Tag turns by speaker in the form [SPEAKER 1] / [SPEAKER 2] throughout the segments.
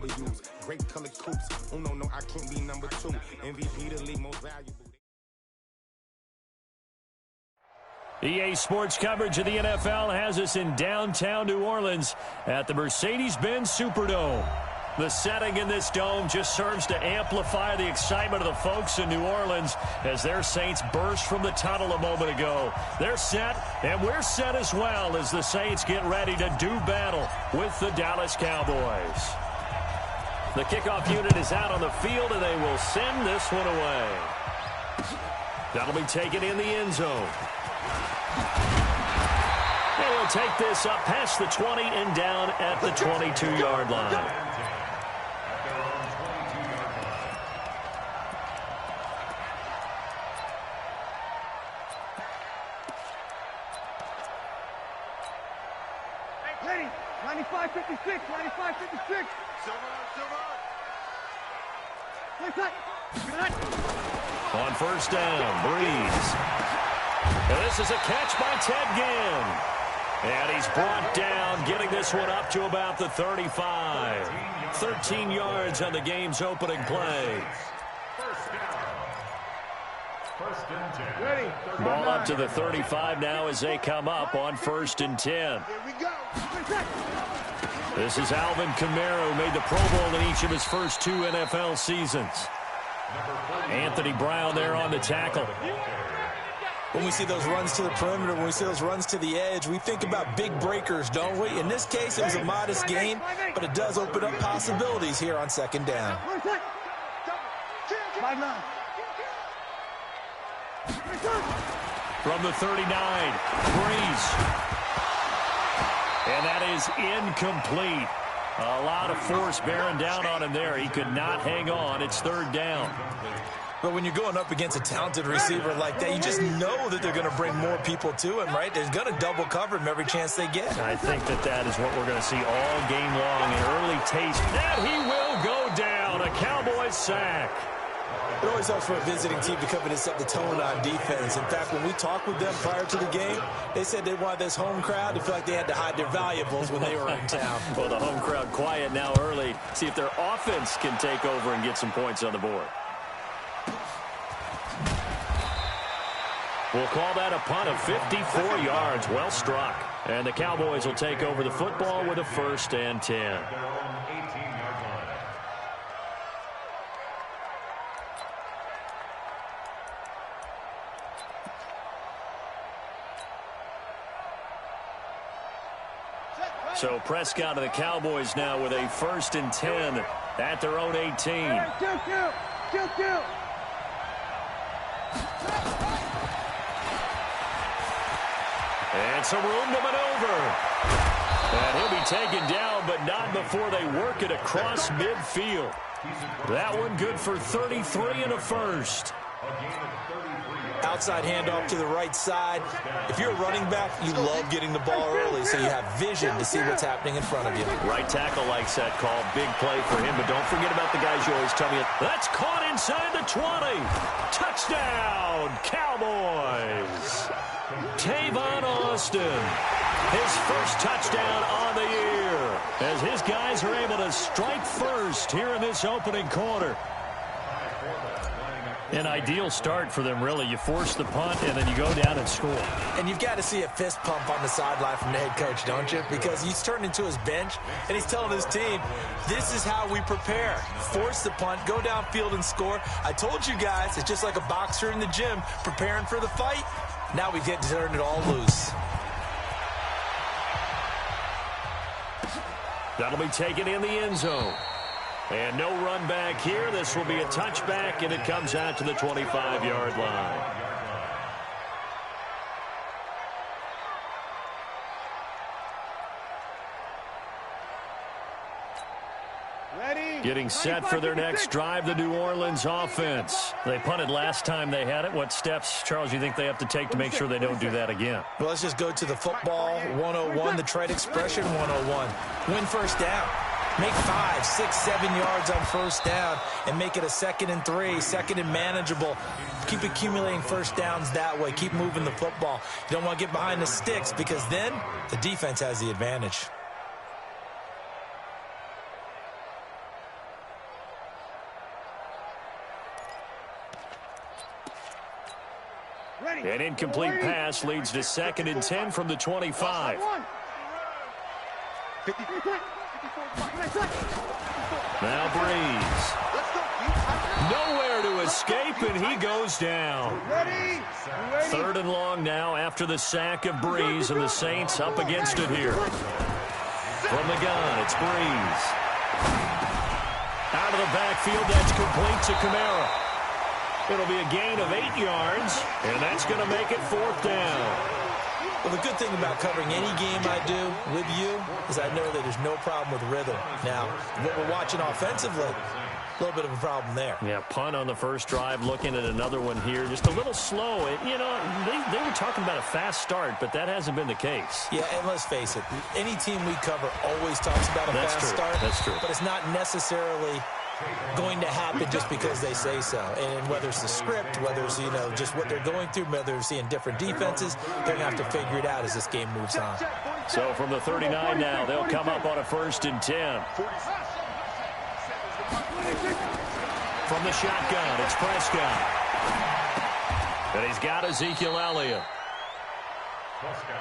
[SPEAKER 1] W's. Great colored coops. Uno, no, I can't be number 2. MVP, the league most valuable.
[SPEAKER 2] EA Sports coverage of the NFL has us in downtown New Orleans at the Mercedes-Benz Superdome. The setting in this dome just serves to amplify the excitement of the folks in New Orleans as their Saints burst from the tunnel a moment ago. They're set, and we're set as well as the Saints get ready to do battle with the Dallas Cowboys. The kickoff unit is out on the field, and they will send this one away. That'll be taken in the end zone. And he'll take this up past the 20 and down at the 22-yard line.
[SPEAKER 3] Ready, 95-56, 95-56.
[SPEAKER 2] On first down, Breeze. And this is a catch by Ted Ginn. And he's brought down, getting this one up to about the 35. 13 yards on the game's opening play. Ball up to the 35 now as they come up on 1st and 10. This is Alvin Kamara, who made the Pro Bowl in each of his first 2 NFL seasons. Anthony Brown there on the tackle.
[SPEAKER 4] When we see those runs to the perimeter, when we see those runs to the edge, we think about big breakers, don't we? In this case, it was a modest gain, but it does open up possibilities here on 2nd down.
[SPEAKER 2] From the 39, Breeze. And that is incomplete. A lot of force bearing down on him there. He could not hang on. It's 3rd down.
[SPEAKER 4] But when you're going up against a talented receiver like that, you just know that they're going to bring more people to him, right? They're going to double cover him every chance they get.
[SPEAKER 2] I think that is what we're going to see all game long. An early taste. And he will go down. A Cowboys sack.
[SPEAKER 4] It always helps for a visiting team to come in and set the tone on defense. In fact, when we talked with them prior to the game, they said they wanted this home crowd to feel like they had to hide their valuables when they were in town.
[SPEAKER 2] Well, the home crowd quiet now early. See if their offense can take over and get some points on the board. We'll call that a punt of 54 yards. Well struck. And the Cowboys will take over the football with a 1st and 10. So Prescott and the Cowboys now with a 1st and 10 at their own 18. And some room to maneuver. And he'll be taken down, but not before they work it across midfield. That one good for 33 and a 1st.
[SPEAKER 4] Outside handoff to the right side. If you're a running back, you love getting the ball early so you have vision to see what's happening in front of you.
[SPEAKER 2] Right tackle likes that call. Big play for him, but don't forget about the guys you always tell me. That's caught inside the 20. Touchdown, Cowboys. Tavon Austin, his first touchdown on the year, as his guys are able to strike first here in this opening quarter. An ideal start for them, really. You force the punt, and then you go down and score.
[SPEAKER 4] And you've got to see a fist pump on the sideline from the head coach, don't you? Because he's turned into his bench, and he's telling his team, this is how we prepare. Force the punt, go downfield and score. I told you guys, it's just like a boxer in the gym preparing for the fight. Now we get to turn it all loose.
[SPEAKER 2] That'll be taken in the end zone. And no run back here. This will be a touchback, and it comes out to the 25-yard line. Getting set for their next drive, the New Orleans offense. They punted last time they had it. What steps, Charles, you think they have to take to make sure they don't do that again?
[SPEAKER 4] Well, let's just go to the football 101, the trade expression 101. Win first down. Make 5, 6, 7 yards on first down and make it a 2nd and 3, 2nd and manageable. Keep accumulating first downs that way. Keep moving the football. You don't want to get behind the sticks because then the defense has the advantage.
[SPEAKER 2] An incomplete pass leads to 2nd and 10 from the 25. Now Breeze. Nowhere to escape, and he goes down. 3rd and long now after the sack of Breeze, and the Saints up against it here. From the gun, it's Breeze. Out of the backfield, that's complete to Kamara. It'll be a gain of 8 yards, and that's going to make it 4th down.
[SPEAKER 4] Well, the good thing about covering any game I do with you is I know that there's no problem with rhythm. Now, what we're watching offensively, a little bit of a problem there.
[SPEAKER 2] Yeah, punt on the first drive, looking at another one here. Just a little slow. You know, they were talking about a fast start, but that hasn't been the case.
[SPEAKER 4] Yeah, and let's face it, any team we cover always talks about a fast start.
[SPEAKER 2] That's true.
[SPEAKER 4] But it's not necessarily going to happen just because they say so. And whether it's the script, whether it's, you know, just what they're going through, whether they're seeing different defenses, they're going to have to figure it out as this game moves on.
[SPEAKER 2] So from the 39 now, they'll come up on a 1st and 10. From the shotgun, it's Prescott. And he's got Ezekiel Elliott.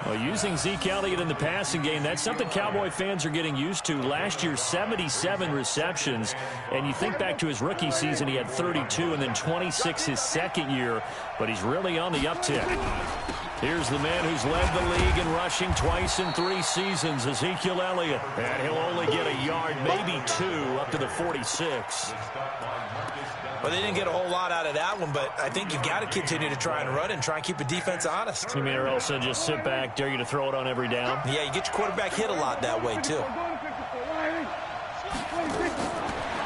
[SPEAKER 2] Well, using Zeke Elliott in the passing game, that's something Cowboy fans are getting used to. Last year, 77 receptions. And you think back to his rookie season, he had 32 and then 26 his second year. But he's really on the uptick. Here's the man who's led the league in rushing twice in 3 seasons, Ezekiel Elliott. And he'll only get a yard, maybe 2, up to the 46.
[SPEAKER 4] Well, they didn't get a whole lot out of that one, but I think you've got to continue to try and run and try and keep the defense honest.
[SPEAKER 2] You mean or else just sit back, dare you to throw it on every down?
[SPEAKER 4] Yeah, you get your quarterback hit a lot that way, too.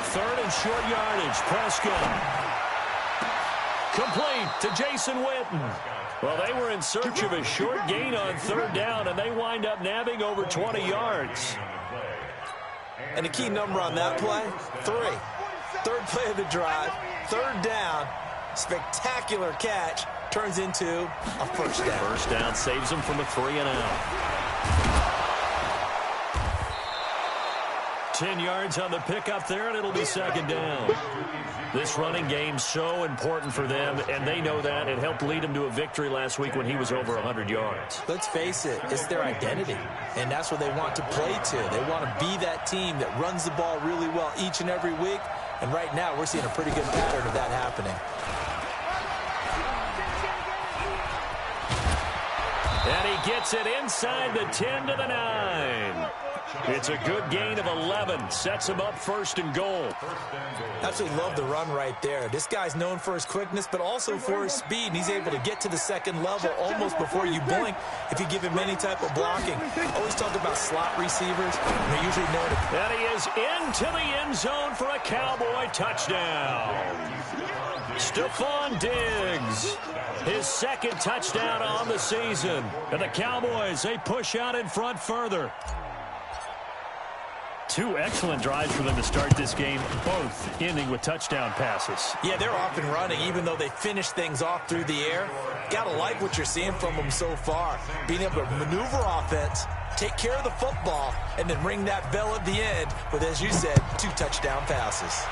[SPEAKER 2] 3rd and short yardage, Prescott. Complete to Jason Witten. Well, they were in search of a short gain on 3rd down, and they wind up nabbing over 20 yards.
[SPEAKER 4] And the key number on that play, 3. 3rd play of the drive, 3rd down, spectacular catch, turns into a 1st down.
[SPEAKER 2] 1st down saves them from a 3 and out. 10 yards on the pickup there, and it'll be 2nd down. This running game's so important for them, and they know that. It helped lead them to a victory last week when he was over 100 yards.
[SPEAKER 4] Let's face it, it's their identity, and that's what they want to play to. They want to be that team that runs the ball really well each and every week, and right now we're seeing a pretty good pattern of that happening.
[SPEAKER 2] And he gets it inside the 10 to the 9. It's a good gain of 11. Sets him up 1st and goal.
[SPEAKER 4] Absolutely love the run right there. This guy's known for his quickness, but also for his speed. And he's able to get to the 2nd level almost before you blink if you give him any type of blocking. Always talk about slot receivers. They're usually known to...
[SPEAKER 2] And he is into the end zone for a Cowboy touchdown. Stephon Diggs, his 2nd touchdown on the season. And the Cowboys, they push out in front further. 2 excellent drives for them to start this game, both ending with touchdown passes.
[SPEAKER 4] Yeah, they're off and running, even though they finish things off through the air. Gotta like what you're seeing from them so far. Being able to maneuver offense, take care of the football, and then ring that bell at the end with, as you said, 2 touchdown passes.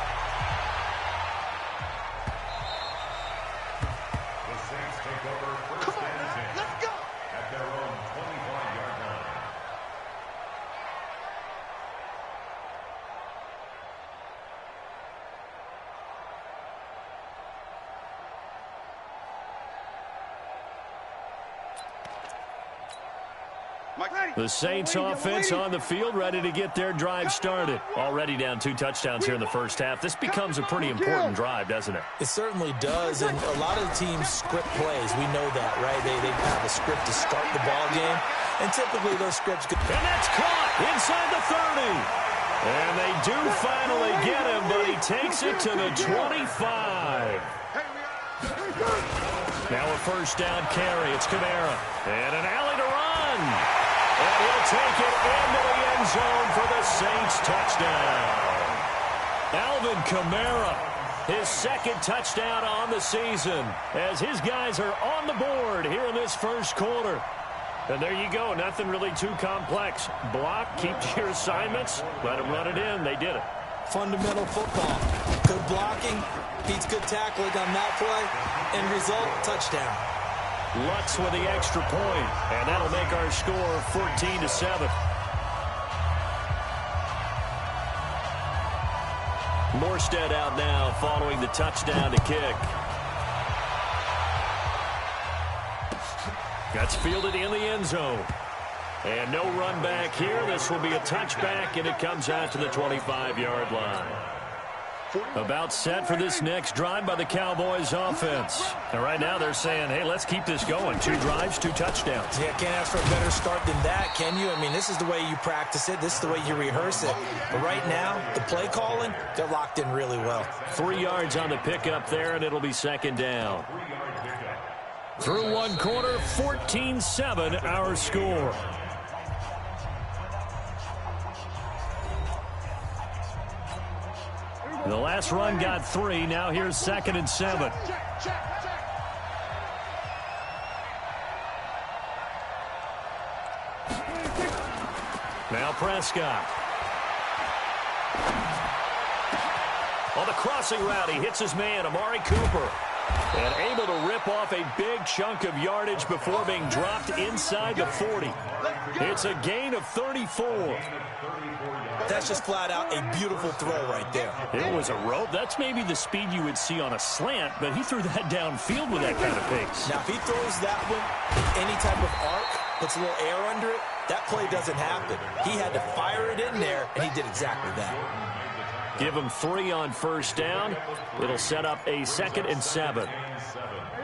[SPEAKER 2] The Saints offense on the field, ready to get their drive started. Already down 2 touchdowns here in the first half. This becomes a pretty important drive, doesn't it?
[SPEAKER 4] It certainly does, and a lot of the teams script plays. We know that, right? They have a script to start the ball game, and typically those scripts...
[SPEAKER 2] And that's caught inside the 30. And they do finally get him, but he takes it to the 25. Now a 1st down carry. It's Kamara. And an alley to run. And he'll take it into the end zone for the Saints touchdown. Alvin Kamara, his 2nd touchdown on the season, as his guys are on the board here in this first quarter. And there you go. Nothing really too complex. Block, keep to your assignments, let them run it in. They did it.
[SPEAKER 4] Fundamental football. Good blocking beats good tackling on that play. End result, touchdown.
[SPEAKER 2] Lutz with the extra point, and that'll make our score 14-7. Morstead out now following the touchdown to kick. That's fielded in the end zone. And no run back here. This will be a touchback, and it comes out to the 25-yard line. About set for this next drive by the Cowboys offense. And right now they're saying, hey, let's keep this going. 2 drives, 2 touchdowns.
[SPEAKER 4] Yeah, can't ask for a better start than that, can you? I mean, this is the way you practice it. This is the way you rehearse it. But right now, the play calling, they're locked in really well.
[SPEAKER 2] 3 yards on the pickup there, and it'll be second down. Through one quarter, 14-7 our score. The last run got 3. Now here's 2nd and 7. Now Prescott. On the crossing route, he hits his man, Amari Cooper. And able to rip off a big chunk of yardage before being dropped inside the 40. It's a gain of 34.
[SPEAKER 4] That's just flat out a beautiful throw right there.
[SPEAKER 2] It was a rope. That's maybe the speed you would see on a slant, but he threw that downfield with that kind of pace.
[SPEAKER 4] Now, if he throws that one with any type of arc, puts a little air under it, that play doesn't happen. He had to fire it in there, and he did exactly that.
[SPEAKER 2] Give him 3 on first down. It'll set up a 2nd and 7.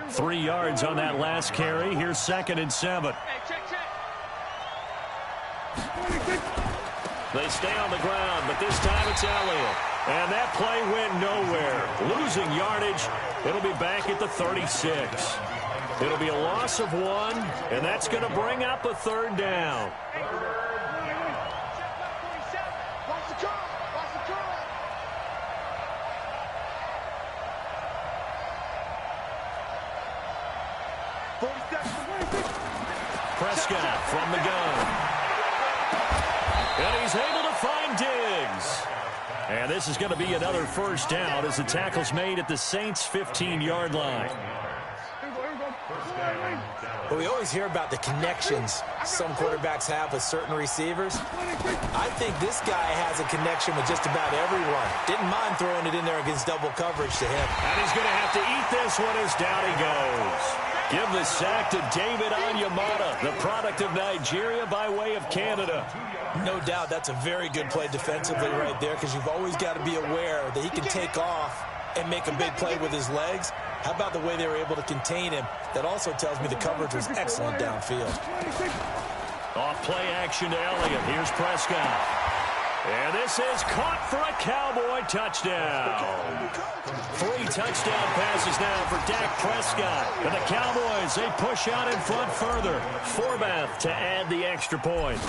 [SPEAKER 2] 3 yards on that last carry. Here's 2nd and 7. They stay on the ground, but this time it's Elliott. And that play went nowhere. Losing yardage. It'll be back at the 36. It'll be a loss of 1, and that's going to bring up a 3rd down. Prescott from the gun. And he's able to find Diggs. And this is going to be another first down as the tackle's made at the Saints' 15-yard line.
[SPEAKER 4] But we always hear about the connections some quarterbacks have with certain receivers. I think this guy has a connection with just about everyone. Didn't mind throwing it in there against double coverage to him.
[SPEAKER 2] And he's going to have to eat this one as down he goes. Give the sack to David Onyemata, the product of Nigeria by way of Canada.
[SPEAKER 4] No doubt that's a very good play defensively right there, because you've always got to be aware that he can take off and make a big play with his legs. How about the way they were able to contain him? That also tells me the coverage was excellent downfield.
[SPEAKER 2] Off play action to Elliott. Here's Prescott. And this is caught for a Cowboy touchdown. 3 touchdown passes now for Dak Prescott. And the Cowboys, they push out in front further. Forbath to add the extra point.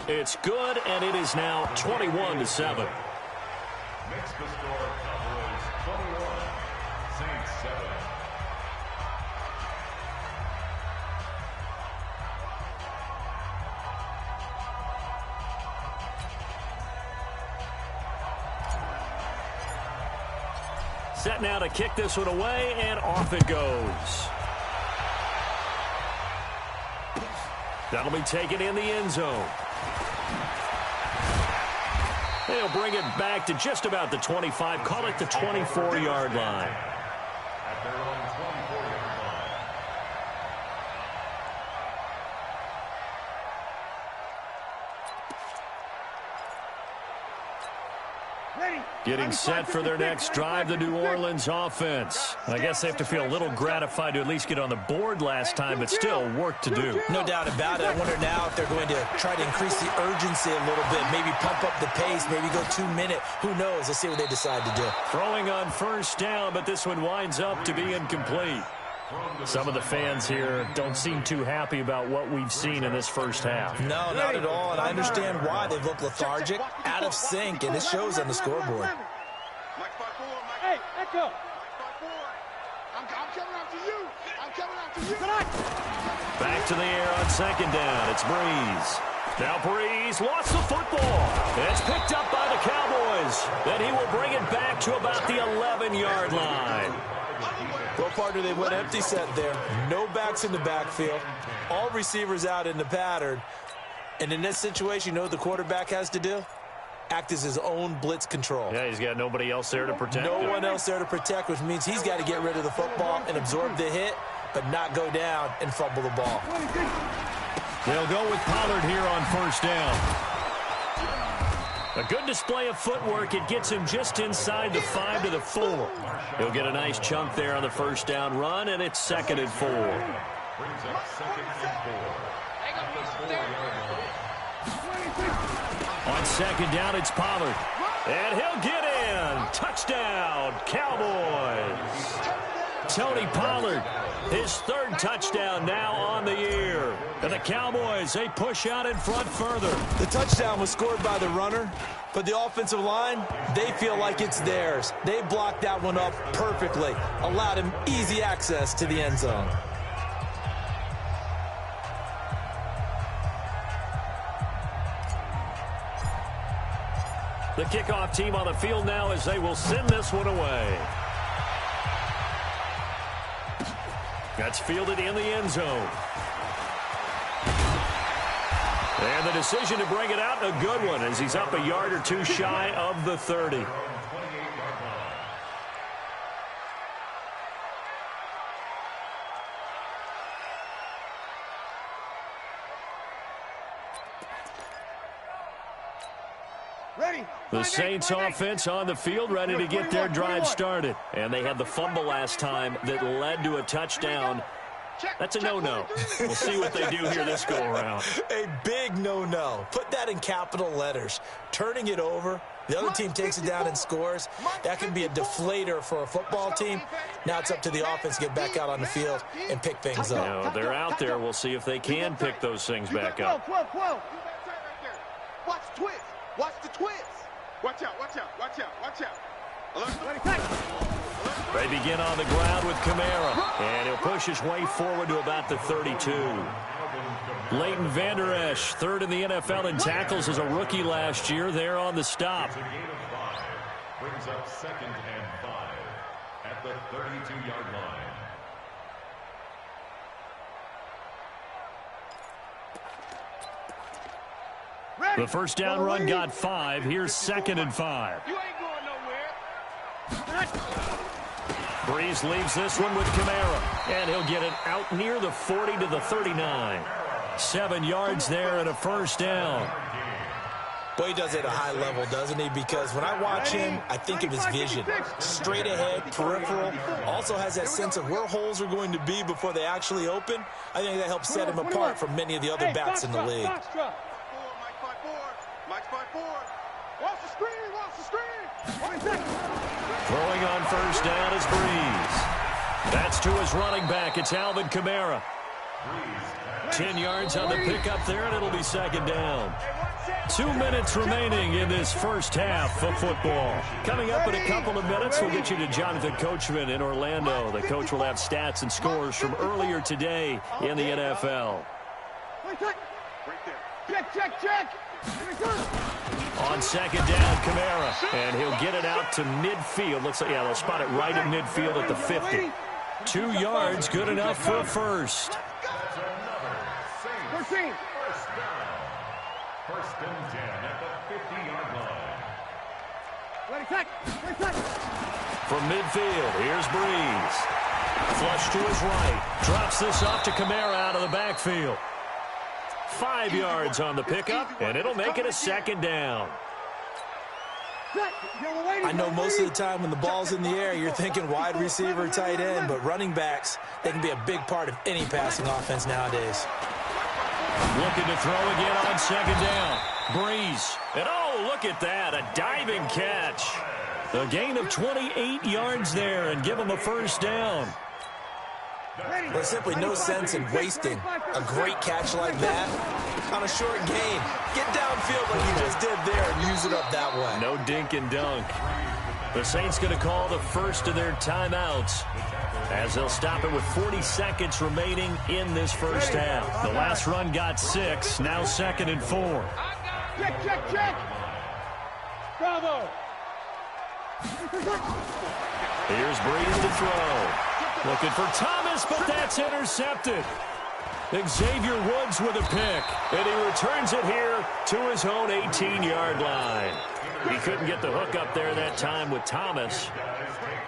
[SPEAKER 2] It's good, and it is now 21-7. Set now to kick this one away, and off it goes. That'll be taken in the end zone. They'll bring it back to just about the 25, call it the 24-yard line. Getting set for their next drive, the New Orleans offense. I guess they have to feel a little gratified to at least get on the board last time, but still work to do.
[SPEAKER 4] No doubt about it. I wonder now if they're going to try to increase the urgency a little bit, maybe pump up the pace, maybe go 2-minute. Who knows? Let's see what they decide to do.
[SPEAKER 2] Throwing on first down, but this one winds up to be incomplete. Some of the fans here don't seem too happy about what we've seen in this first half.
[SPEAKER 4] No, not at all, and I understand why. They've looked lethargic, out of sync, and it shows on the scoreboard.
[SPEAKER 3] Hey, Echo! I'm coming after you! I'm coming after you!
[SPEAKER 2] Back to the air on second down. It's Breeze. Now Breeze lost the football. It's picked up by the Cowboys. Then he will bring it back to about the 11-yard line.
[SPEAKER 4] Well, partner, they went empty set there. No backs in the backfield. All receivers out in the pattern. And in this situation, you know what the quarterback has to do? Act as his own blitz control.
[SPEAKER 2] Yeah, he's got nobody else there to protect
[SPEAKER 4] him.
[SPEAKER 2] No
[SPEAKER 4] one else there to protect, which means he's got to get rid of the football and absorb the hit, but not go down and fumble the ball.
[SPEAKER 2] They'll go with Pollard here on first down. A good display of footwork. It gets him just inside the 5 to the 4. He'll get a nice chunk there on the first down run, and it's 2nd and 4. On 2nd down, it's Pollard. And he'll get in. Touchdown, Cowboys. Tony Pollard, his 3rd touchdown now on the year. And the Cowboys, they push out in front further.
[SPEAKER 4] The touchdown was scored by the runner, but the offensive line, they feel like it's theirs. They blocked that one up perfectly, allowed him easy access to the end zone.
[SPEAKER 2] The kickoff team on the field now as they will send this one away. That's fielded in the end zone. And the decision to bring it out, a good one, as he's up a yard or two shy of the 30. The Saints offense on the field ready to get their drive started. And they had the fumble last time that led to a touchdown. That's a no-no. We'll see what they do here this go-around.
[SPEAKER 4] A big no-no. Put that in capital letters. Turning it over, the other team takes it down and scores. That can be a deflator for a football team. Now it's up to the offense to get back out on the field and pick things up.
[SPEAKER 2] No, they're out there. We'll see if they can pick those things back up.
[SPEAKER 3] Watch the twist. Watch the twist. Watch out, watch out, watch out, watch out.
[SPEAKER 2] They begin on the ground with Kamara, and he'll push his way forward to about the 32. Leighton Vander Esch, 3rd in the NFL in tackles as a rookie last year. There on the stop.
[SPEAKER 5] Brings up 2nd and 5 at the 32-yard line.
[SPEAKER 2] The first down run got 5. Here's 2nd and 5.
[SPEAKER 3] You ain't going nowhere.
[SPEAKER 2] Breeze leaves this one with Kamara, and he'll get it out near the 40 to the 39. 7 yards there and a first down.
[SPEAKER 4] Boy, he does it at a high level, doesn't he? Because when I watch him, I think of his vision. Straight ahead, peripheral. Also has that sense of where holes are going to be before they actually open. I think that helps set him apart from many of the other backs in the league.
[SPEAKER 3] Mike 5-4. Watch the screen, watch the screen.
[SPEAKER 2] Throwing on first down is Breeze. That's to his running back. It's Alvin Kamara. 10 yards on the pickup there, and it'll be 2nd down. 2 minutes remaining in this first half of football. Coming up in a couple of minutes, we'll get you to Jonathan Coachman in Orlando. The coach will have stats and scores from earlier today in the NFL.
[SPEAKER 3] Check.
[SPEAKER 2] On 2nd down, Kamara, and he'll get it out to midfield. Looks like, yeah, they'll spot it right in midfield at the 50. 2 yards, good enough for a first.
[SPEAKER 3] 13.
[SPEAKER 5] First and 10 at the 50-yard line.
[SPEAKER 2] From midfield, here's Breeze. Flush to his right. Drops this off to Kamara out of the backfield. 5 yards on the pickup, and it'll make it a 2nd down.
[SPEAKER 4] I know most of the time when the ball's in the air, you're thinking wide receiver, tight end, but running backs, they can be a big part of any passing offense nowadays.
[SPEAKER 2] Looking to throw again on 2nd down. Breeze. And oh, look at that, a diving catch. A gain of 28 yards there and give him a first down.
[SPEAKER 4] There's simply no sense in wasting a great catch like that on a short gain. Get downfield like you just did there and use it up that way.
[SPEAKER 2] No dink and dunk. The Saints going to call the first of their timeouts as they'll stop it with 40 seconds remaining in this first half. The last run got 6, now 2nd and 4.
[SPEAKER 3] Check. Bravo.
[SPEAKER 2] Here's Breeze to throw. Looking for Thomas, but that's intercepted. Xavier Woods with a pick, and he returns it here to his own 18-yard line. He couldn't get the hook up there that time with Thomas.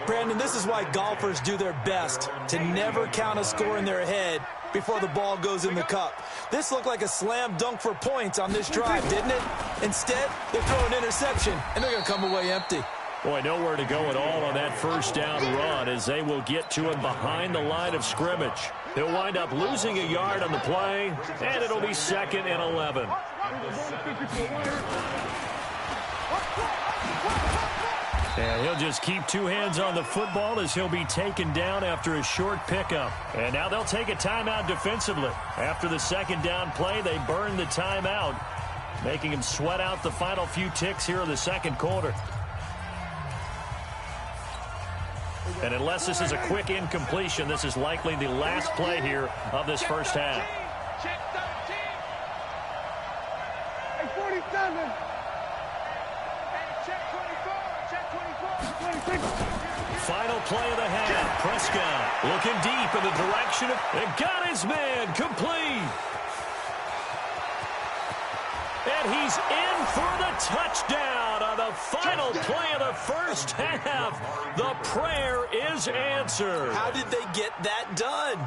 [SPEAKER 4] Brandon, this is why golfers do their best to never count a score in their head before the ball goes in the cup. This looked like a slam dunk for points on this drive, didn't it? Instead, they throw an interception, and they're going to come away empty.
[SPEAKER 2] Boy, nowhere to go at all on that first down run as they will get to him behind the line of scrimmage. He'll wind up losing a yard on the play, and it'll be 2nd and 11. And he'll just keep two hands on the football as he'll be taken down after a short pickup. And now they'll take a timeout defensively. After the second down play, they burn the timeout, making him sweat out the final few ticks here in the second quarter. And unless this is a quick incompletion, this is likely the last play here of this first half.
[SPEAKER 3] Check 13. Hey, 47. Hey, check 24. Check 24.
[SPEAKER 2] Final play of the half. Prescott looking deep in the direction of... And got his man complete. And he's in for the touchdown on the final play of the first half. The prayer is answered.
[SPEAKER 4] How did they get that done?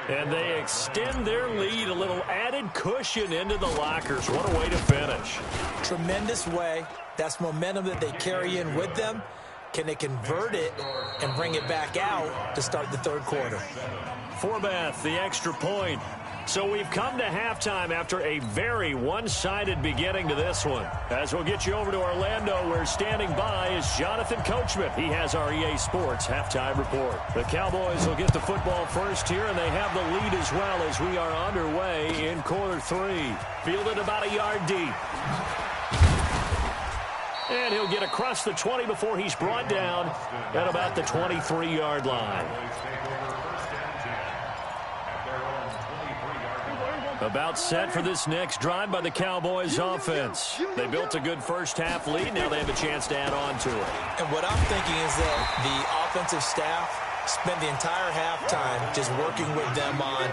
[SPEAKER 2] And they extend their lead, a little added cushion into the lockers. What a way to finish.
[SPEAKER 4] Tremendous way. That's momentum that they carry in with them. Can they convert it and bring it back out to start the third quarter?
[SPEAKER 2] Forbath, the extra point. So we've come to halftime after a very one-sided beginning to this one. As we'll get you over to Orlando, where standing by is Jonathan Coachman. He has our EA Sports halftime report. The Cowboys will get the football first here, and they have the lead as well as we are underway in quarter 3. Fielded about a yard deep. And he'll get across the 20 before he's brought down at about the 23-yard line. About set for this next drive by the Cowboys offense. They built a good first half lead. Now they have a chance to add on to it.
[SPEAKER 4] And what I'm thinking is that the offensive staff spent the entire halftime just working with them on,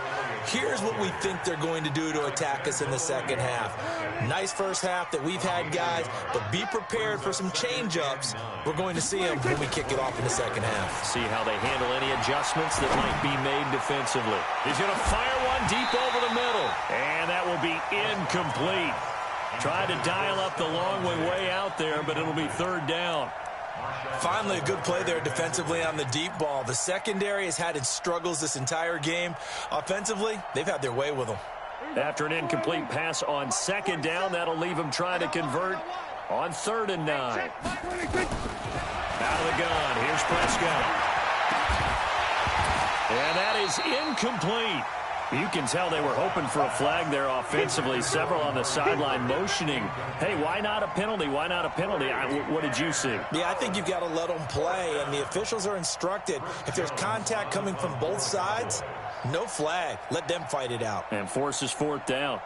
[SPEAKER 4] here's what we think they're going to do to attack us in the second half. Nice first half that we've had, guys, but be prepared for some change-ups. We're going to see them when we kick it off in the second half.
[SPEAKER 2] See how they handle any adjustments that might be made defensively. He's going to fire one deep over the middle, and that will be incomplete. Tried to dial up the long way out there, but it'll be third down.
[SPEAKER 4] Finally, a good play there defensively on the deep ball. The secondary has had its struggles this entire game. Offensively, they've had their way with them.
[SPEAKER 2] After an incomplete pass on second down, that'll leave him trying to convert on 3rd and 9. Out of the gun, here's Prescott. And that is incomplete. You can tell they were hoping for a flag there offensively. Several on the sideline motioning, hey, why not a penalty? Why not a penalty? What did you see?
[SPEAKER 4] Yeah, I think you've got to let them play, and the officials are instructed. If there's contact coming from both sides, no flag. Let them fight it out.
[SPEAKER 2] And forces 4th down.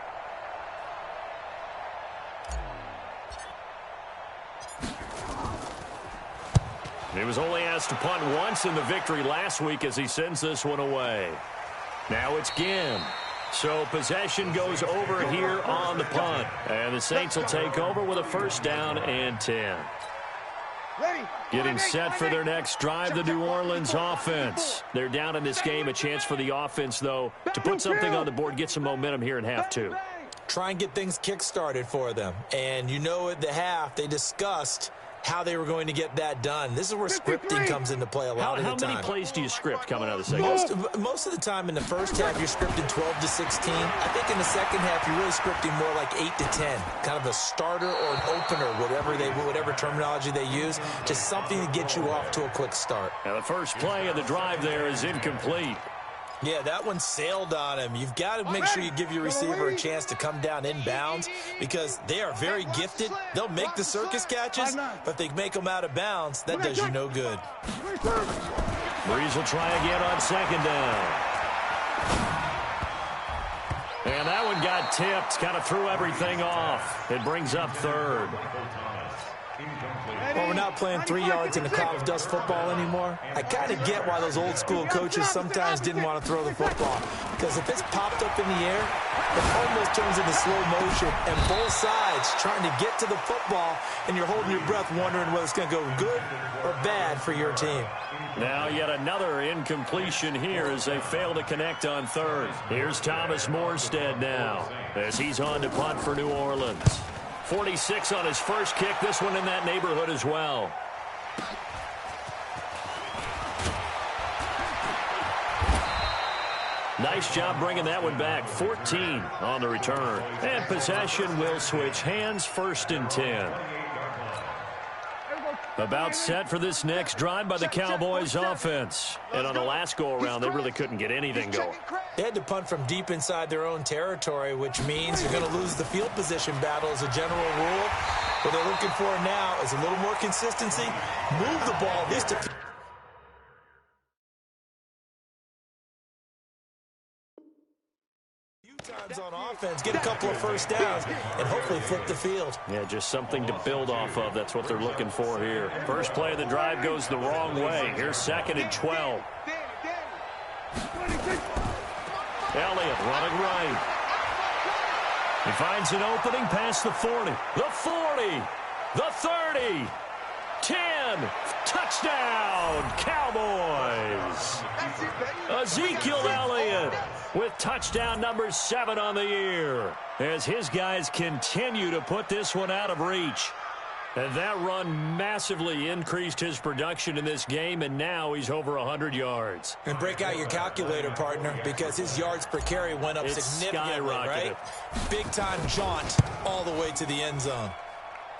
[SPEAKER 2] He was only asked to punt once in the victory last week as he sends this one away. Now it's Ginn. So possession goes over here on the punt. And the Saints will take over with a 1st down and 10. Getting set for their next drive, the New Orleans offense. They're down in this game. A chance for the offense, though, to put something on the board, get some momentum here in half 2.
[SPEAKER 4] Try and get things kick-started for them. And you know at the half, they discussed how they were going to get that done. This is where scripting comes into play a lot of the time.
[SPEAKER 2] How many plays do you script coming out of the second half?
[SPEAKER 4] Most of the time in the first half, you're scripting 12 to 16. I think in the second half, you're really scripting more like 8 to 10. Kind of a starter or an opener, whatever terminology they use. Just something to get you off to a quick start.
[SPEAKER 2] Now the first play of the drive there is incomplete.
[SPEAKER 4] Yeah, that one sailed on him. You've got to make sure you give your receiver a chance to come down inbounds because they are very gifted. They'll make the circus catches, but if they make them out of bounds, that does you no good.
[SPEAKER 2] Breeze will try again on 2nd down. And that one got tipped, kind of threw everything off. It brings up 3rd.
[SPEAKER 3] Well,
[SPEAKER 4] we're not playing 3 yards in the cloud of dust football anymore, I kind of get why those old school coaches sometimes didn't want to throw the football. Because if it's popped up in the air, it almost turns into slow motion, and both sides trying to get to the football, and you're holding your breath wondering whether it's going to go good or bad for your team.
[SPEAKER 2] Now yet another incompletion here as they fail to connect on third. Here's Thomas Morstead now as he's on to punt for New Orleans. 46 on his first kick, this one in that neighborhood as well. Nice job bringing that one back. 14 on the return. And possession will switch hands, 1st and 10. About set for this next drive by the Cowboys offense. And on the last go-around, they really couldn't get anything going.
[SPEAKER 4] They had to punt from deep inside their own territory, which means you're going to lose the field position battle as a general rule. What they're looking for now is a little more consistency. Move the ball at least a times on offense, get a couple of first downs, and hopefully flip the field.
[SPEAKER 2] Yeah, just something to build off of. That's what they're looking for here. First play of the drive goes the wrong way. Here's 2nd and 12. Elliott running right. He finds an opening past the 40. The 40. The 30. 10. Touchdown, Cowboys. Ezekiel Elliott with touchdown number 7 on the year as his guys continue to put this one out of reach. And that run massively increased his production in this game, and now he's over 100 yards.
[SPEAKER 4] And break out your calculator, partner, because his yards per carry went up significantly, right? Big-time jaunt all the way to the end zone.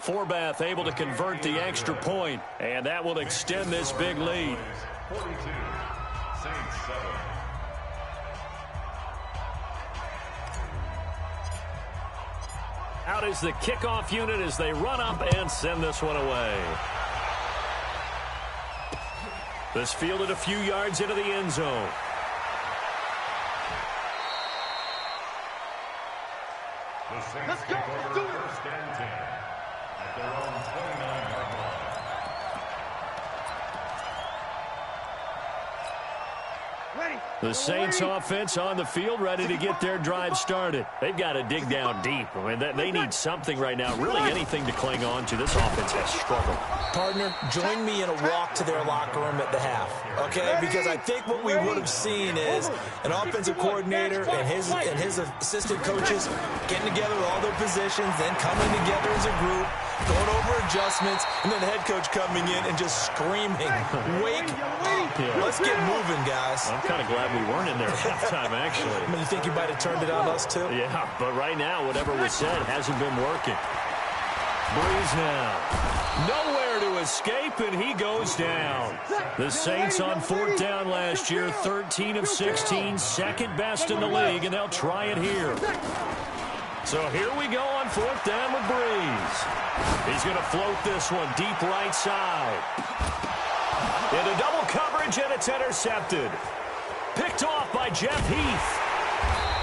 [SPEAKER 2] Forbath able to convert the extra point, and that will extend this big lead.
[SPEAKER 5] 42, Saints 7.
[SPEAKER 2] Out is the kickoff unit as they run up and send this one away. This fielded a few yards into the end zone.
[SPEAKER 5] The Saints take over 1st and 10 at their own 29-yard line.
[SPEAKER 2] The Saints offense on the field ready to get their drive started. They've got to dig down deep. I mean, they need something right now, really anything to cling on to. This offense has struggled.
[SPEAKER 4] Partner, join me in a walk to their locker room at the half, okay? Because I think what we would have seen is an offensive coordinator and his assistant coaches getting together with all their positions, then coming together as a group, going over adjustments, and then the head coach coming in and just screaming, wake up. Let's get moving, guys.
[SPEAKER 2] I'm kind of glad we weren't in there at halftime, actually.
[SPEAKER 4] I mean, you think you might have turned it on us, too?
[SPEAKER 2] Yeah, but right now, whatever was said hasn't been working. Breeze now. Nowhere to escape, and he goes down. The Saints on 4th down last year, 13 of 16, second best in the league, and they'll try it here. So here we go on 4th down with Breeze. He's going to float this one deep right side. Into double coverage, and it's intercepted. Picked off by Jeff Heath.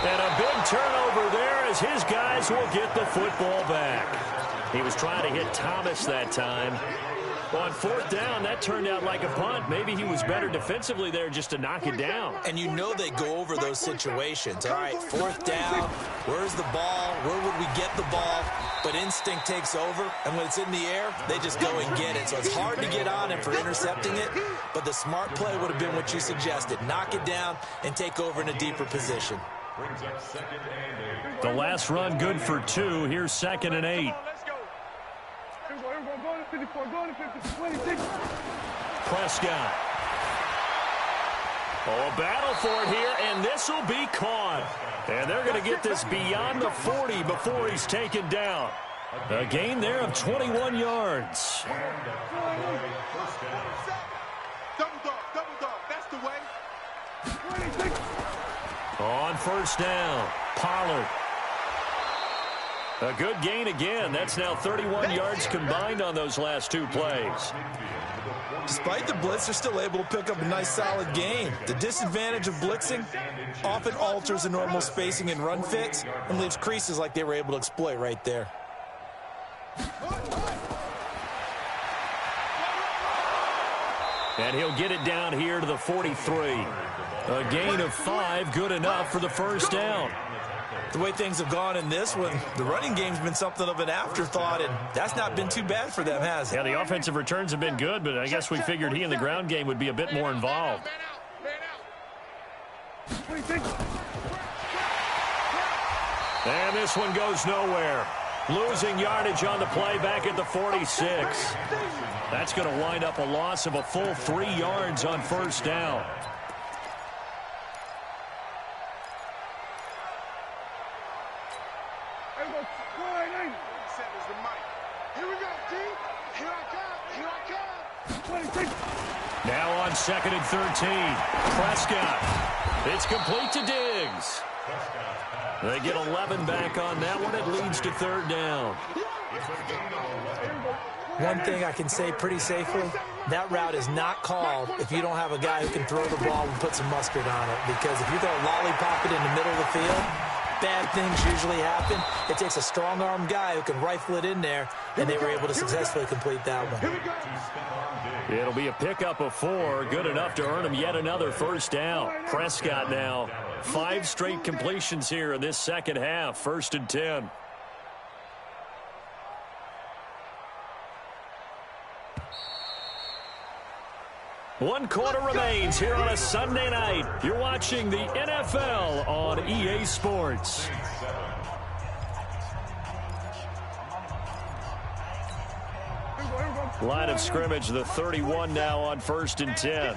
[SPEAKER 2] And a big turnover there as his guys will get the football back. He was trying to hit Thomas that time. On 4th down, that turned out like a punt. Maybe he was better defensively there just to knock it down.
[SPEAKER 4] And you know they go over those situations. All right, 4th down, where's the ball? Where would we get the ball? But instinct takes over, and when it's in the air, they just go and get it. So it's hard to get on him for intercepting it, but the smart play would have been what you suggested. Knock it down and take over in a deeper position.
[SPEAKER 5] Brings up 2nd and 8.
[SPEAKER 2] The last run good for 2. Here's 2nd and 8. Prescott. Oh, a battle for it here, and this will be caught. And they're going to get this beyond the 40 before he's taken down. A gain there of 21 yards.
[SPEAKER 3] Double dog, that's the way.
[SPEAKER 2] On 1st down, Pollard. A good gain again. That's now 31 yards combined on those last 2 plays.
[SPEAKER 4] Despite the blitz, they're still able to pick up a nice, solid gain. The disadvantage of blitzing often alters the normal spacing and run fits and leaves creases like they were able to exploit right there.
[SPEAKER 2] And he'll get it down here to the 43. A gain of 5, good enough for the first down.
[SPEAKER 4] The way things have gone in this one, the running game's been something of an afterthought, and that's not been too bad for them, has it?
[SPEAKER 2] Yeah, the offensive returns have been good, but I guess we figured he in the ground game would be a bit more involved. And this one goes nowhere. Losing yardage on the play back at the 46. That's going to wind up a loss of a full 3 yards on first down. Now on 2nd and 13. Prescott. It's complete to Diggs. They get 11 back on that one. It leads to 3rd down.
[SPEAKER 4] One thing I can say pretty safely, that route is not called if you don't have a guy who can throw the ball and put some mustard on it. Because if you're going to lollipop it in the middle of the field, bad things usually happen. It takes a strong-armed guy who can rifle it in there, and they were able to successfully complete that one.
[SPEAKER 2] It'll be a pickup of 4, good enough to earn him yet another first down. Prescott now, 5 straight completions here in this second half, 1st and 10. One quarter remains here on a Sunday night. You're watching the NFL on EA Sports. Line of scrimmage, the 31 now on 1st and 10.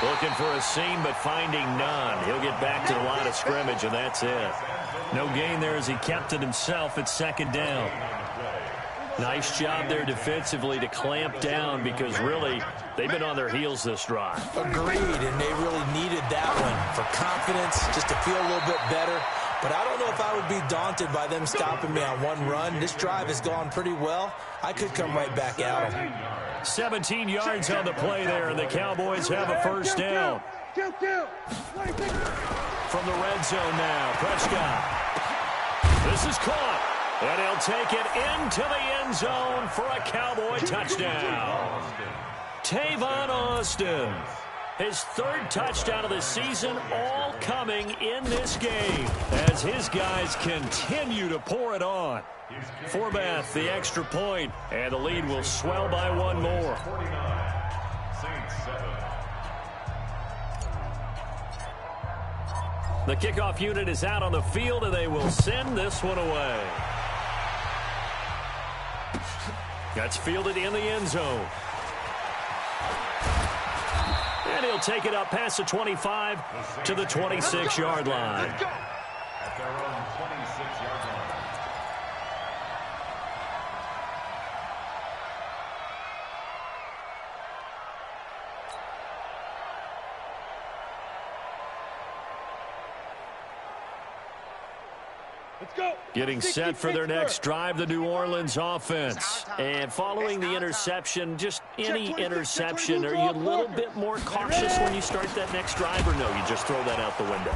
[SPEAKER 2] Looking for a seam, but finding none. He'll get back to the line of scrimmage, and that's it. No gain there as he kept it himself at 2nd down. Nice job there defensively to clamp down because really they've been on their heels this drive.
[SPEAKER 4] Agreed, and they really needed that one for confidence, just to feel a little bit better. But I don't know if I would be daunted by them stopping me on one run. This drive has gone pretty well. I could come right back at them.
[SPEAKER 2] 17 yards on the play there, and the Cowboys have a first down. From the red zone now, Prescott. This is caught, and he'll take it into the end zone for a Cowboy touchdown. Tavon Austin, his 3rd touchdown of the season, all coming in this game as his guys continue to pour it on. Forbath, the extra point, and the lead will swell by 1 more. The kickoff unit is out on the field, and they will send this one away. That's fielded in the end zone. And he'll take it up past the 25 to the 26-yard line.
[SPEAKER 5] At their own 26-yard line.
[SPEAKER 2] Getting set for their next drive, the New Orleans offense. And following the interception, just any interception, are you a little bit more cautious when you start that next drive, or no, you just throw that out the window?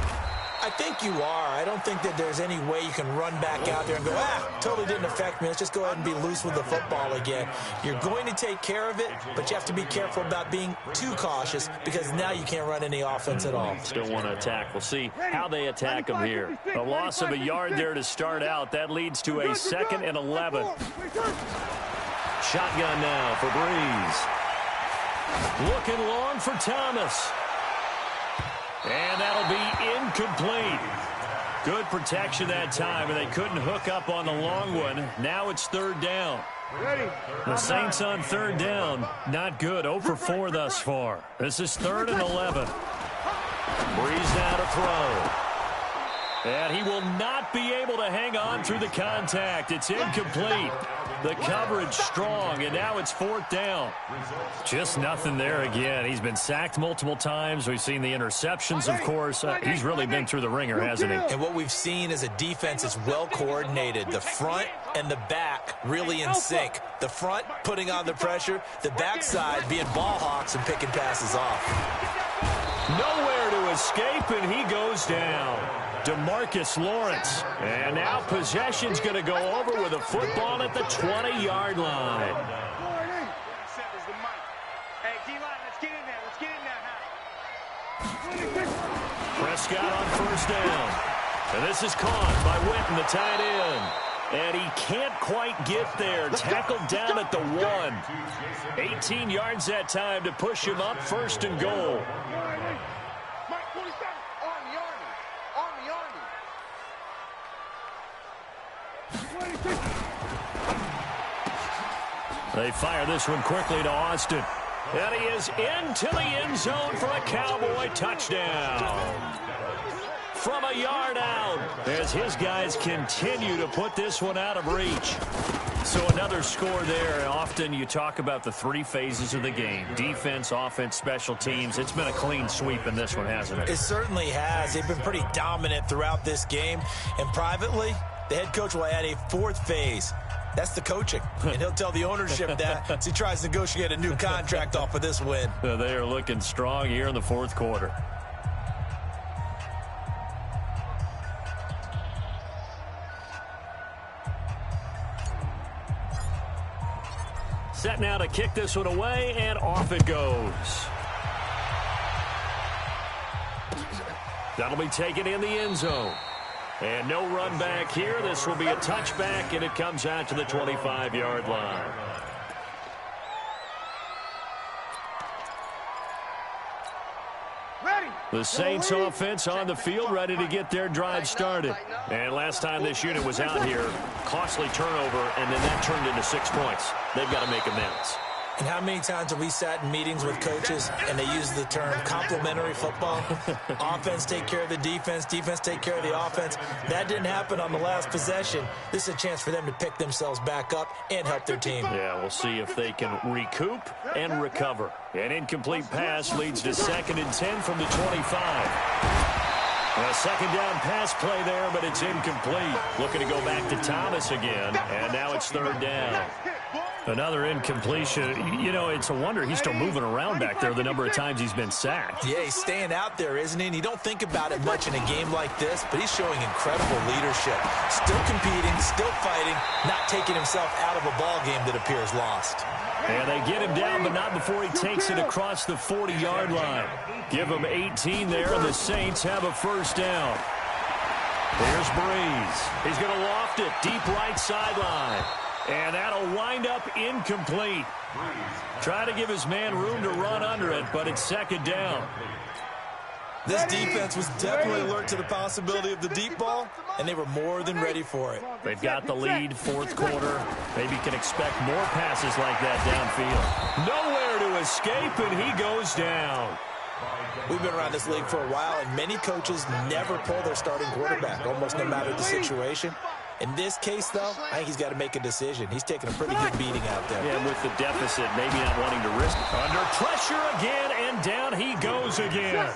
[SPEAKER 4] I think you are. I don't think that there's any way you can run back out there and go, totally didn't affect me. Let's just go ahead and be loose with the football again. You're going to take care of it, but you have to be careful about being too cautious because now you can't run any offense at all.
[SPEAKER 2] Still want to attack. We'll see how they attack them here. A loss of a yard there to start out. That leads to a 2nd and 11. Shotgun now for Breeze. Looking long for Thomas. And that'll be incomplete. Good protection that time, and they couldn't hook up on the long one. Now it's 3rd down. The Saints on 3rd down. Not good. 0 for 4 thus far. This is 3rd and 11. Breeze now to throw. And he will not be able to hang on through the contact. It's incomplete. The coverage strong, and now it's 4th down. Just nothing there again. He's been sacked multiple times. We've seen the interceptions, of course. He's really been through the ringer, hasn't he?
[SPEAKER 4] And what we've seen is a defense that's well coordinated. The front and the back really in sync. The front putting on the pressure, the backside being ball hawks and picking passes off.
[SPEAKER 2] Nowhere to escape, and he goes down. DeMarcus Lawrence. And now possession's going to go over with a football at the 20-yard line. Prescott on first down. And this is caught by Witten, the tight end. And he can't quite get there. Tackled down at the 1. 18 yards that time to push him up, first and goal. They fire this one quickly to Austin. And he is into the end zone for a Cowboy touchdown. From a yard out, as his guys continue to put this one out of reach. So another score there. Often you talk about the three phases of the game. Defense, offense, special teams. It's been a clean sweep in this one, hasn't it?
[SPEAKER 4] It certainly has. They've been pretty dominant throughout this game. And privately, the head coach will add a fourth phase. That's the coaching. And he'll tell the ownership that as he tries to negotiate a new contract off of this win.
[SPEAKER 2] They are looking strong here in the fourth quarter. Set now to kick this one away, and off it goes. That'll be taken in the end zone. And no run back here. This will be a touchback, and it comes out to the 25-yard line. The Saints offense on the field, ready to get their drive started. And last time this unit was out here, costly turnover, and then that turned into 6 points. They've got to make amends.
[SPEAKER 4] And how many times have we sat in meetings with coaches and they use the term complementary football? Offense take care of the defense, defense take care of the offense. That didn't happen on the last possession. This is a chance for them to pick themselves back up and help their team.
[SPEAKER 2] Yeah, we'll see if they can recoup and recover. An incomplete pass leads to 2nd and 10 from the 25. A second down pass play there, but it's incomplete. Looking to go back to Thomas again, and now it's 3rd down. Another incompletion. You know, it's a wonder he's still moving around back there the number of times he's been sacked.
[SPEAKER 4] Yeah, he's staying out there, isn't he? And you don't think about it much in a game like this, but he's showing incredible leadership. Still competing, still fighting, not taking himself out of a ball game that appears lost.
[SPEAKER 2] And they get him down, but not before he takes it across the 40-yard line. Give him 18 there, and the Saints have a first down. Here's Breeze. He's going to loft it deep right sideline. And that'll wind up incomplete. Try to give his man room to run under it, but it's 2nd down.
[SPEAKER 4] This defense was definitely alert to the possibility of the deep ball, and they were more than ready for it.
[SPEAKER 2] They've got the lead, 4th quarter. Maybe can expect more passes like that downfield. Nowhere to escape, and he goes down.
[SPEAKER 4] We've been around this league for a while, and many coaches never pull their starting quarterback, almost no matter the situation. In this case, though, I think he's got to make a decision. He's taking a pretty good beating out there.
[SPEAKER 2] Yeah, with the deficit, maybe not wanting to risk it. Under pressure again, and down he goes again.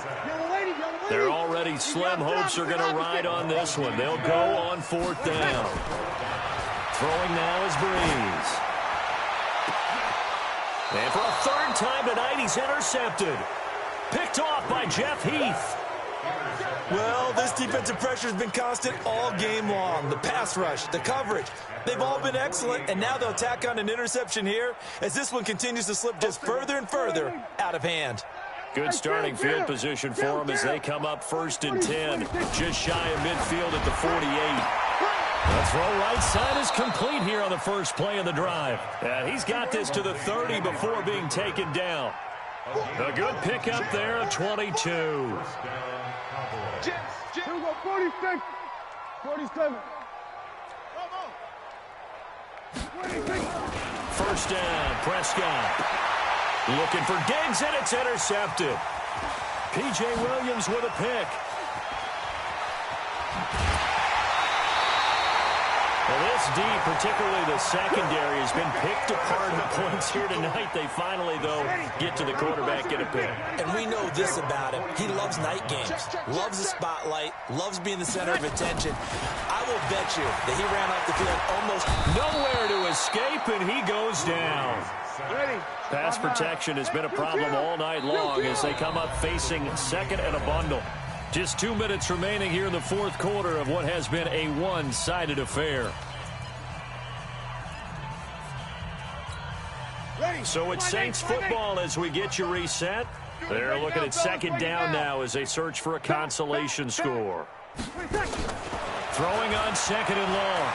[SPEAKER 2] Their already slim hopes are going to ride on this one. They'll go on 4th down. Throwing now is Breeze. And for a 3rd time tonight, he's intercepted. Picked off by Jeff Heath.
[SPEAKER 4] Well, this defensive pressure has been constant all game long. The pass rush, the coverage, they've all been excellent, and now they'll tack on an interception here as this one continues to slip just further and further out of hand.
[SPEAKER 2] Good starting field position for them as they come up 1st and 10, just shy of midfield at the 48. The throw right side is complete here on the first play of the drive. And he's got this to the 30 before being taken down. A good pickup there at 22.
[SPEAKER 3] 46, 47.
[SPEAKER 2] First down, Prescott. Looking for Diggs, and it's intercepted. P.J. Williams with a pick. Well, this D, particularly the secondary, has been picked apart at points here tonight. They finally, though, get to the quarterback, get a pick.
[SPEAKER 4] And we know this about him. He loves night games, loves the spotlight, loves being the center of attention. I will bet you that he ran off the field almost
[SPEAKER 2] nowhere to escape, and he goes down. Pass protection has been a problem all night long as they come up facing 2nd and a bundle. Just 2 minutes remaining here in the fourth quarter of what has been a one-sided affair. So it's Saints football as we get you reset. They're looking at second down now as they search for a consolation score. Throwing on second and long.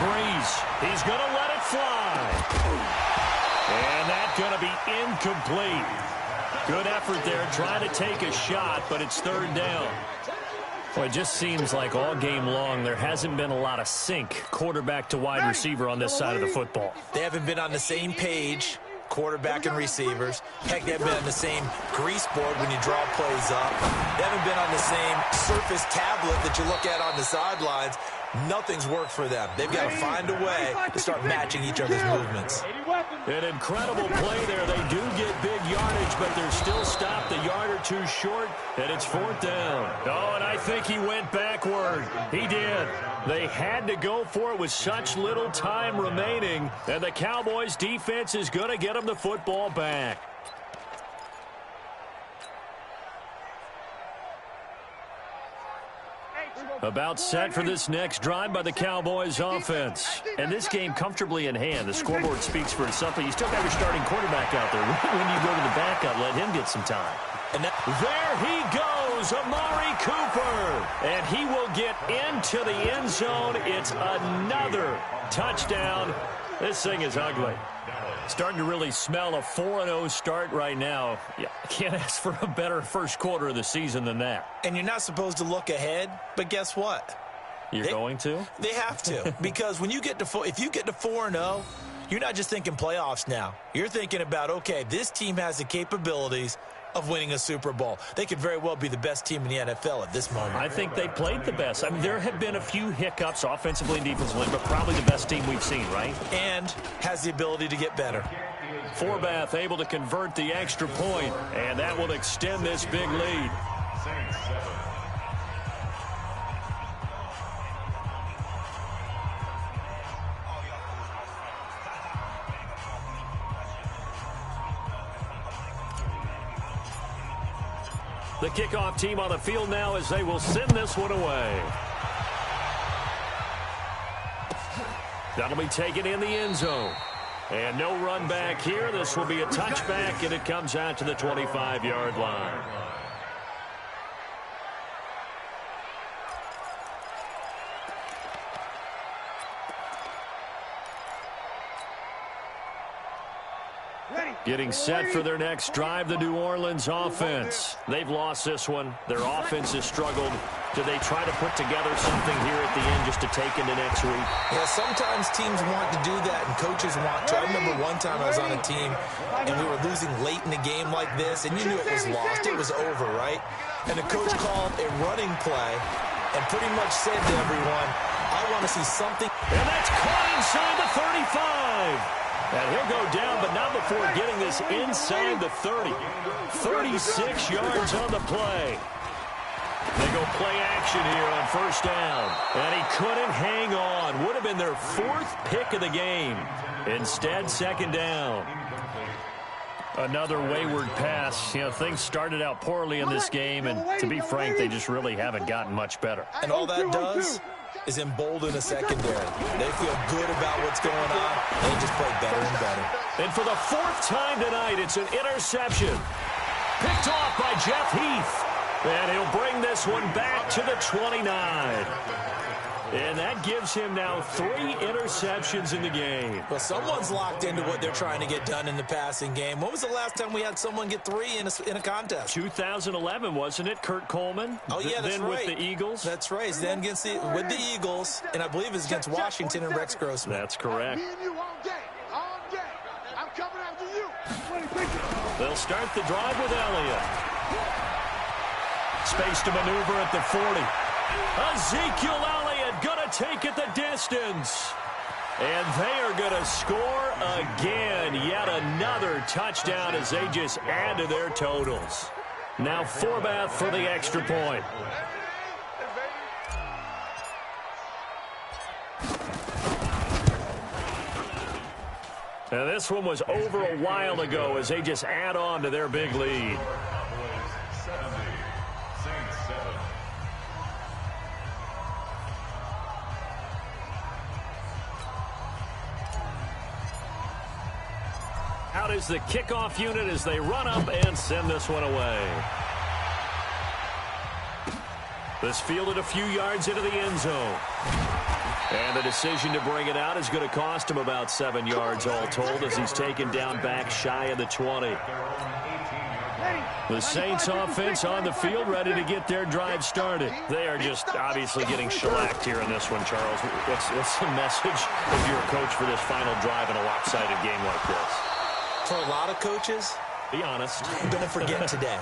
[SPEAKER 2] Breeze. He's going to let it fly. And that's going to be incomplete. Good effort there trying to take a shot, but it's third down. Well, it just seems like all game long there hasn't been a lot of sync quarterback to wide receiver on this side of the football.
[SPEAKER 4] They haven't been on the same page, quarterback and receivers. Heck, they haven't been on the same grease board when you draw plays up. They haven't been on the same surface tablet that you look at on the sidelines. Nothing's worked for them. They've got to find a way to start matching each other's movements.
[SPEAKER 2] An incredible play there. They do get big yardage, but they're still stopped a yard or two short, and it's fourth down. Oh, and I think he went backward. He did. They had to go for it with such little time remaining, and the Cowboys' defense is going to get them the football back. About set for this next drive by the Cowboys offense. And this game comfortably in hand. The scoreboard speaks for itself, but you still got your starting quarterback out there. When you go to the backup, let him get some time. And there he goes, Amari Cooper. And he will get into the end zone. It's another touchdown. This thing is ugly. Starting to really smell a 4-0 start right now. Yeah, can't ask for a better first quarter of the season than that.
[SPEAKER 4] And you're not supposed to look ahead, but guess what?
[SPEAKER 2] You're going to?
[SPEAKER 4] They have to. Because when you get to if you get to 4-0, you're not just thinking playoffs now. You're thinking about, okay, this team has the capabilities of winning a Super Bowl. They could very well be the best team in the NFL at this moment.
[SPEAKER 2] I think they played the best. I mean, there have been a few hiccups offensively and defensively, but probably the best team we've seen, right?
[SPEAKER 4] And has the ability to get better.
[SPEAKER 2] Forbath able to convert the extra point, and that will extend this big lead. The kickoff team on the field now as they will send this one away. That'll be taken in the end zone. And no run back here. This will be a touchback, and it comes out to the 25-yard line. Getting set for their next drive, the New Orleans offense. They've lost this one. Their offense has struggled. Do they try to put together something here at the end just to take into next week?
[SPEAKER 4] Yeah, sometimes teams want to do that and coaches want to. I remember one time I was on a team and we were losing late in a game like this, and you knew it was lost. It was over, right? And the coach called a running play and pretty much said to everyone, I want to see something.
[SPEAKER 2] And that's caught inside the 35. And he'll go down, but not before getting this inside the 30. 36 yards on the play. They go play action here on first down. And he couldn't hang on. Would have been their fourth pick of the game. Instead, second down. Another wayward pass. You know, things started out poorly in this game, and to be frank, they just really haven't gotten much better.
[SPEAKER 4] And all that does is embolden a secondary. They feel good about what's going on. They just play better and better.
[SPEAKER 2] And for the fourth time tonight, it's an interception. Picked off by Jeff Heath. And he'll bring this one back to the 29. And that gives him now 3 interceptions in the game.
[SPEAKER 4] Well, someone's locked into what they're trying to get done in the passing game. When was the last time we had someone get 3 in a contest?
[SPEAKER 2] 2011, wasn't it? Kurt Coleman?
[SPEAKER 4] Oh, yeah, that's
[SPEAKER 2] then
[SPEAKER 4] right.
[SPEAKER 2] With the Eagles?
[SPEAKER 4] That's right. Then with the Eagles, and I believe it's against Washington and Rex Grossman.
[SPEAKER 2] That's correct.
[SPEAKER 3] Me and you all day. All day. I'm coming after you.
[SPEAKER 2] They'll start the drive with Elliott. Space to maneuver at the 40. Ezekiel Elliott going to take it the distance. And they are going to score again. Yet another touchdown as they just add to their totals. Now Forbath for the extra point. Now this one was over a while ago as they just add on to their big lead. out is the kickoff unit as they run up and send this one away. This fielded a few yards into the end zone. And the decision to bring it out is going to cost him about 7 yards all told as he's taken down back shy of the 20. The Saints offense on the field ready to get their drive started. They are just obviously getting shellacked here in this one, Charles. What's the message if you're a coach for this final drive in a lopsided game like this?
[SPEAKER 4] For a lot of coaches,
[SPEAKER 2] be honest.
[SPEAKER 4] Don't forget today.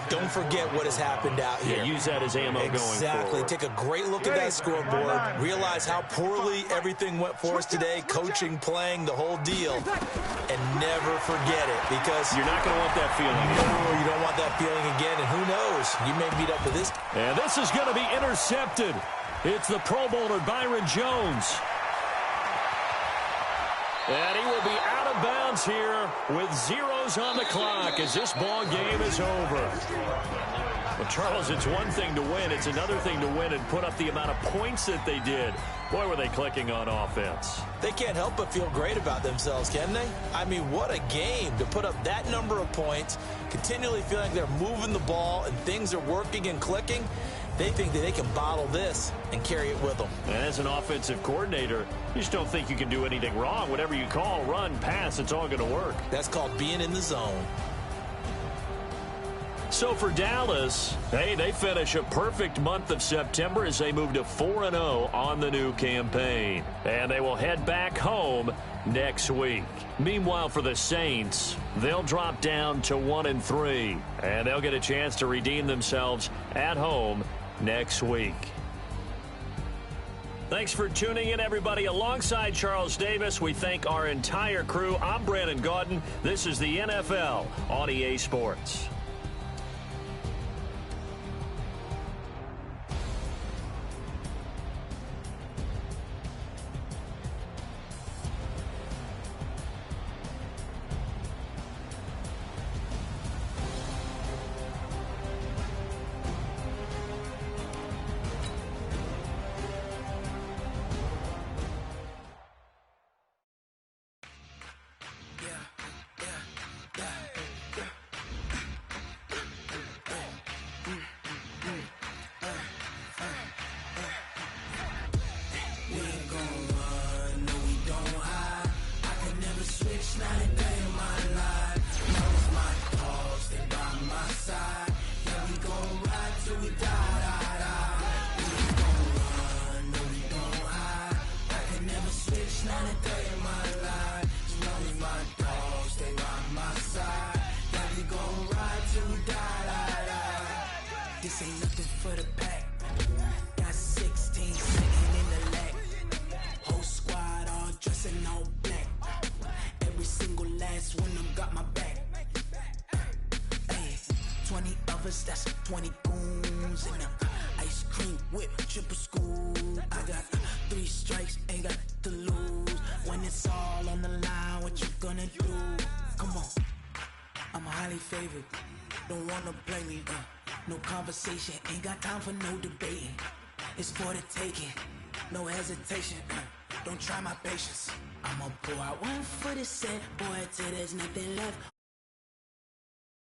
[SPEAKER 4] Don't forget what has happened out here.
[SPEAKER 2] Yeah, use that as ammo going forward.
[SPEAKER 4] Exactly. Take a great look at that scoreboard. Realize how poorly everything went for us today. Coaching, playing, the whole deal. And never forget it because
[SPEAKER 2] you're not going to want that feeling again.
[SPEAKER 4] No, you don't want that feeling again. And who knows? You may meet up with this.
[SPEAKER 2] And this is going to be intercepted. It's the Pro Bowler Byron Jones. And he will be out of bounds here with zeros on the clock as this ball game is over. Well, Charles, it's one thing to win. It's another thing to win and put up the amount of points that they did. Boy, were they clicking on offense.
[SPEAKER 4] They can't help but feel great about themselves, can they? I mean, what a game to put up that number of points, continually feeling like they're moving the ball and things are working and clicking. They think that they can bottle this and carry it with them.
[SPEAKER 2] And as an offensive coordinator, you just don't think you can do anything wrong. Whatever you call, run, pass, it's all going to work.
[SPEAKER 4] That's called being in the zone.
[SPEAKER 2] So for Dallas, hey, they finish a perfect month of September as they move to 4-0 on the new campaign. And they will head back home next week. Meanwhile, for the Saints, they'll drop down to 1-3. And they'll get a chance to redeem themselves at home next week. Thanks for tuning in, everybody. Alongside Charles Davis, we thank our entire crew. I'm Brandon Gaudin. This is the NFL on EA Sports.
[SPEAKER 6] This ain't nothing for the pack. Got 16 sitting in the lag. Whole squad all dressing all black. Every single last one of them got my back. Hey, 20 of us, that's 20 goons in them. Ice cream whip, triple scoop. I got 3 strikes, ain't got to lose. When it's all on the line, what you gonna do? Come on, I'm highly favored. Don't wanna play me, no conversation, ain't got time for no debating. It's for the taking, no hesitation, don't try my patience. I'ma pour out one for the set, boy, till there's nothing left.